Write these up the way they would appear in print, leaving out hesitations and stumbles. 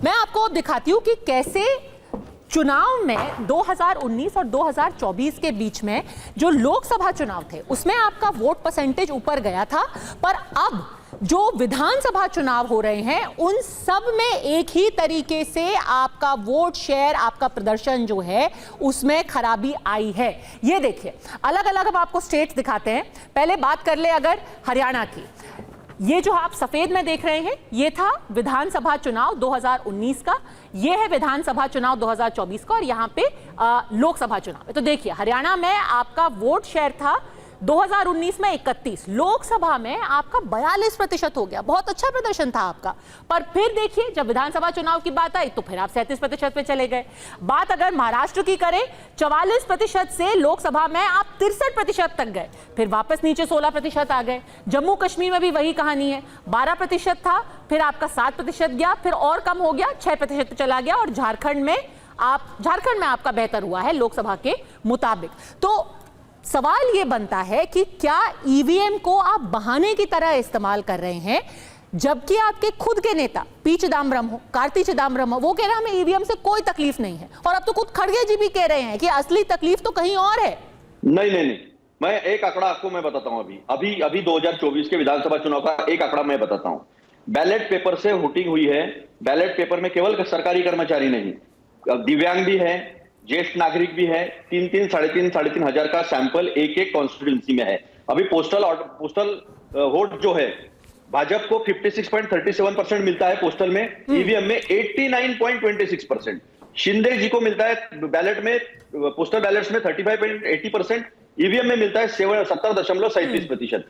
मैं आपको अब दिखाती हूं कि कैसे चुनाव में 2019 और 2024 के बीच में जो लोकसभा चुनाव थे उसमें आपका वोट परसेंटेज ऊपर गया था, पर अब जो विधानसभा चुनाव हो रहे हैं उन सब में एक ही तरीके से आपका वोट शेयर, आपका प्रदर्शन जो है उसमें खराबी आई है। ये देखिए, अलग अलग हम आपको स्टेट्स दिखाते हैं। पहले बात कर ले अगर हरियाणा की, ये जो आप सफेद में देख रहे हैं ये था विधानसभा चुनाव 2019 का, ये है विधानसभा चुनाव 2024 का और यहाँ पे लोकसभा चुनाव है। तो देखिए हरियाणा में आपका वोट शेयर था 2019 में 31, लोकसभा में आपका 42% हो गया। बहुत अच्छा प्रदर्शन था आपका। पर फिर देखिए जब विधानसभा चुनाव की बात आई तो फिर आप 37% पे चले गए। बात अगर महाराष्ट्र की करें, 44% से लोकसभा में आप 63% तक गए, फिर वापस नीचे 16% आ गए। जम्मू कश्मीर में भी वही कहानी है, 12% था, फिर आपका 7% गया, फिर और कम हो गया, 6% चला गया। और झारखंड में आपका बेहतर हुआ है लोकसभा के मुताबिक। तो सवाल यह बनता है कि क्या ईवीएम को आप बहाने की तरह इस्तेमाल कर रहे हैं, जबकि आपके खुद के नेता पी चिदम्बरम हो, कार्ति चिदम्बरम हो, वो कह रहे हैं हमें ईवीएम से कोई तकलीफ नहीं है, और अब तो खुद खड़गे जी भी कह रहे हैं कि असली तकलीफ तो कहीं और है। नहीं, मैं एक आंकड़ा आपको मैं बताता हूं। अभी 2024 के विधानसभा चुनाव का एक आंकड़ा मैं बताता हूं। बैलेट पेपर से वोटिंग हुई है। बैलेट पेपर में केवल सरकारी कर्मचारी नहीं, दिव्यांग भी है, ज्येष्ठ नागरिक भी है। 3,000 साढ़े तीन हजार का सैंपल एक एक कॉन्स्टिट्यूंसी में है। अभी पोस्टल वोट जो है, भाजपा को 56.37% मिलता है पोस्टल में, ईवीएम में 89.26%। शिंदे जी को मिलता है बैलेट में, पोस्टल बैलेट्स में 35.80%, ईवीएम में मिलता है 70.37%।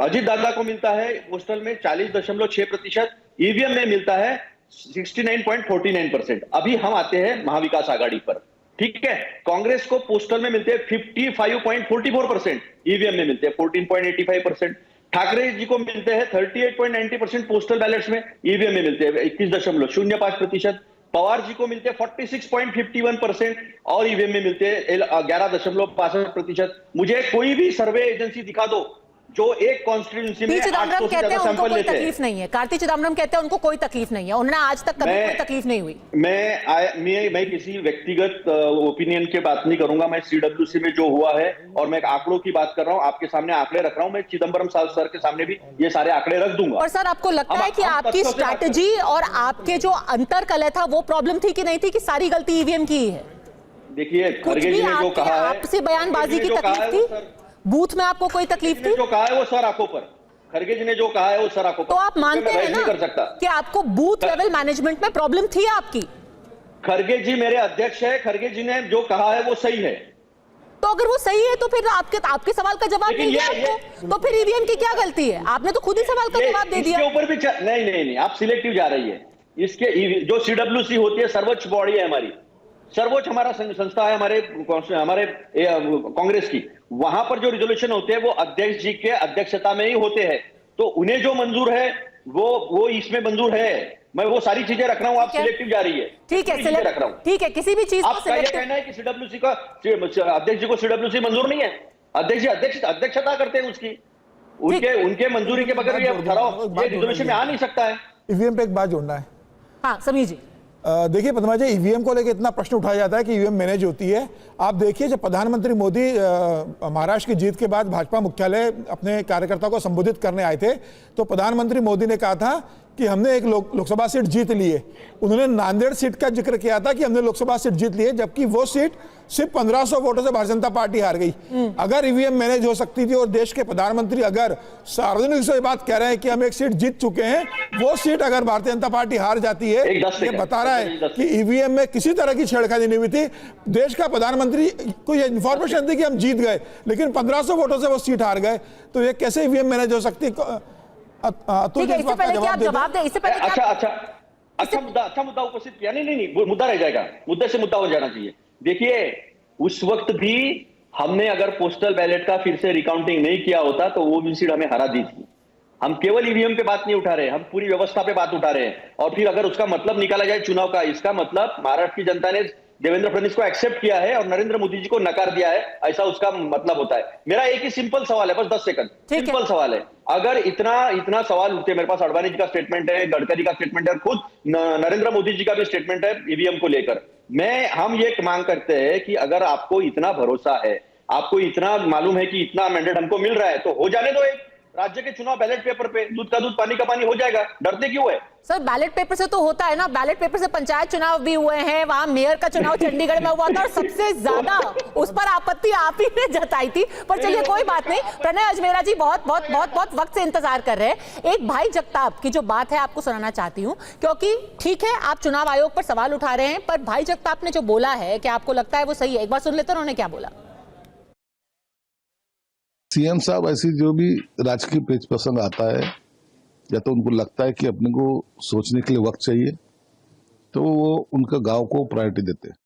अजीत दादा को मिलता है पोस्टल में 40.6%, ईवीएम में मिलता है 69.49%। अभी हम आते हैं महाविकास आघाड़ी पर, ठीक है। कांग्रेस को पोस्टल में मिलते हैं 55.44%, ईवीएम में मिलते हैं 14.85%। ठाकरे जी को मिलते हैं 38.90% पोस्टल बैलेट्स में, ईवीएम में मिलते हैं 21.05%। पवार जी को मिलते हैं 46.51% और ईवीएम में मिलते हैं 11.62%। मुझे कोई भी सर्वे एजेंसी दिखा दो जो एक कॉन्स्टिट्यूंसी में 800 से ज्यादा सैंपल लेते हैं। तकलीफ नहीं है, कार्ति चिदम्बरम कहते हैं उनको कोई तकलीफ नहीं है, उन्हें आज तक कभी कोई तकलीफ नहीं हुई। मैं किसी व्यक्तिगत ओपिनियन की बात नहीं करूंगा। मैं सीडब्ल्यूसी में जो हुआ है और मैं आंकड़ों की बात कर रहा हूं, आपके सामने आंकड़े रख रहा हूं। मैं चिदम्बरम सर के सामने भी ये सारे आंकड़े रख दूंगा। और सर आपको लगता है कि आपकी स्ट्रैटेजी और आपके जो अंतरकलह था वो प्रॉब्लम थी कि नहीं थी, कि सारी गलती ईवीएम की है? देखिए, खड़गे जी ने जो कहा है, आपसे बयानबाजी की तकलीफ थी, बूथ में आपको कोई तकलीफ थी? जो कहा है वो सर आंखों पर, खड़गे जी ने जो कहा है वो सर आंखों पर। तो आप मानते हैं ना कर सकता कि आपको बूथ लेवल मैनेजमेंट में प्रॉब्लम थी आपकी? खड़गे जी मेरे अध्यक्ष है, खड़गे जी ने जो कहा है वो सही है। तो अगर वो सही है तो फिर आपके सवाल का जवाब नहीं दिया आपको, तो फिर ईवीएम की क्या गलती है? आपने तो खुद ही सवाल का जवाब दे दिया। इसके ऊपर भी नहीं, आप सिलेक्टिव जा रही है। इसके जो सीडब्ल्यूसी होती है, सर्वोच्च बॉडी है हमारी, सर्वोच्च हमारा संस्था है हमारे कांग्रेस की। वहां पर जो रिजोल्यूशन होते हैं वो अध्यक्ष जी के अध्यक्षता में ही होते हैं। तो उन्हें जो मंजूर है वो इसमें मंजूर है। मैं वो सारी चीजें रख रहा हूं, आप सिलेक्टिव जा रही है। ठीक है, रख रहा हूं। ठीक है, किसी भी चीज को आपका ये कहना है कि सीडब्ल्यूसी का अध्यक्ष जी को सीडब्ल्यूसी मंजूर नहीं है? अध्यक्ष जी अध्यक्षता करते हैं उसकी, उनके मंजूरी के बगैर ये ठहराव ये रिजोल्यूशन में आ नहीं सकता है। ईवीएम पे एक बात जोड़ना है। हाँ समीर जी, देखिए पद्मा जी, ईवीएम को लेकर इतना प्रश्न उठाया जाता है कि ईवीएम मैनेज होती है। आप देखिए, जब प्रधानमंत्री मोदी महाराष्ट्र की जीत के बाद भाजपा मुख्यालय अपने कार्यकर्ताओं को संबोधित करने आए थे, तो प्रधानमंत्री मोदी ने कहा था कि हमने एक लोकसभा सीट जीत ली है। उन्होंने नांदेड़ सीट का जिक्र किया था कि हमने लोकसभा सीट जीत ली है, जबकि वो सीट सिर्फ 1500 वोटों से भारतीय जनता पार्टी हार गई। अगर ईवीएम मैनेज हो सकती थी और देश के प्रधानमंत्री अगर सार्वजनिक से बात कह रहे हैं कि हम एक सीट जीत चुके हैं, वो सीट अगर भारतीय जनता पार्टी हार जाती है, ये बता रहा है कि ईवीएम में किसी तरह की छेड़खानी नहीं हुई थी। देश का प्रधानमंत्री को ये इंफॉर्मेशन थी कि हम जीत गए, लेकिन 1500 वोटों से वो सीट हार गए। तो ये कैसे ईवीएम मैनेज हो सकती है? अच्छा मुद्दा उपस्थित किया। नहीं, मुद्दा रह जाएगा, मुद्दे से मुद्दा हो जाना चाहिए। देखिए, उस वक्त भी हमने अगर पोस्टल बैलेट का फिर से रिकाउंटिंग नहीं किया होता तो वो भी सीट हमें हरा दी थी। हम केवल ईवीएम पे बात नहीं उठा रहे, हम पूरी व्यवस्था पे बात उठा रहे हैं। और फिर अगर उसका मतलब निकाला जाए चुनाव का, इसका मतलब महाराष्ट्र की जनता ने देवेंद्र फडणवीस को एक्सेप्ट किया है और नरेंद्र मोदी जी को नकार दिया है, ऐसा उसका मतलब होता है। मेरा एक ही सिंपल सवाल है, बस 10 सेकंड, सिंपल सवाल है। अगर इतना सवाल उठते, मेरे पास अडवाणी जी का स्टेटमेंट है, गडकरी का स्टेटमेंट है, और खुद नरेंद्र मोदी जी का भी स्टेटमेंट है ईवीएम को लेकर, हम ये मांग करते हैं कि अगर आपको इतना भरोसा है, आपको इतना मालूम है कि इतना मैंडेट हमको मिल रहा है, तो हो जाने दो एक राज्य के चुनाव बैलेट पेपर पे, दूध का दूध पानी का पानी हो जाएगा, डरते क्यों है? सर बैलेट पेपर से तो होता है ना, बैलेट पेपर से पंचायत चुनाव भी हुए हैं, वहां मेयर का चुनाव चंडीगढ़ में हुआ था और सबसे ज्यादा उस पर आपत्ति आप ही ने जताई थी। पर चलिए कोई बात नहीं, प्रणय अजमेरा जी बहुत वक्त से इंतजार कर रहे हैं। एक भाई जगताप की जो बात है आपको सुनाना चाहती हूं, क्योंकि ठीक है आप चुनाव आयोग पर सवाल उठा रहे हैं, पर भाई जगताप ने जो बोला है कि आपको लगता है वो सही है, एक बार सुन लेते हैं उन्होंने क्या बोला। सीएम साहब ऐसी जो भी राजकीय पेच प्रसंग आता है, या तो उनको लगता है कि अपने को सोचने के लिए वक्त चाहिए, तो वो उनका गांव को प्रायोरिटी देते हैं।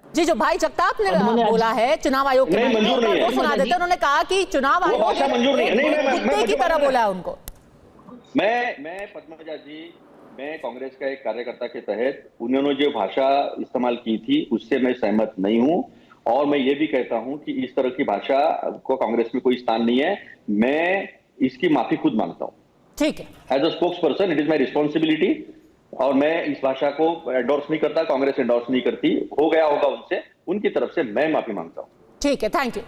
जी, जो भाई जगताप ने बोला है चुनाव आयोग के मंजूर नहीं है, सुना देते हैं। उन्होंने कहा कि चुनाव आयोग भाषा मंजूर नहीं है। कुत्ते की तरह बोला है उनको। मैं पद्मजा जी, मैं कांग्रेस का एक कार्यकर्ता के तहत उन्होंने जो भाषा इस्तेमाल की थी उससे मैं सहमत नहीं हूं, और मैं ये भी कहता हूं कि इस तरह की भाषा को कांग्रेस में कोई स्थान नहीं है। मैं इसकी माफी खुद मांगता हूं। ठीक है, as a spokesperson it is my responsibility, और मैं इस भाषा को एंडोर्स नहीं करता, कांग्रेस एंडोर्स नहीं करती, हो गया होगा उनसे, उनकी तरफ से मैं माफी मांगता हूं। ठीक है, थैंक यू।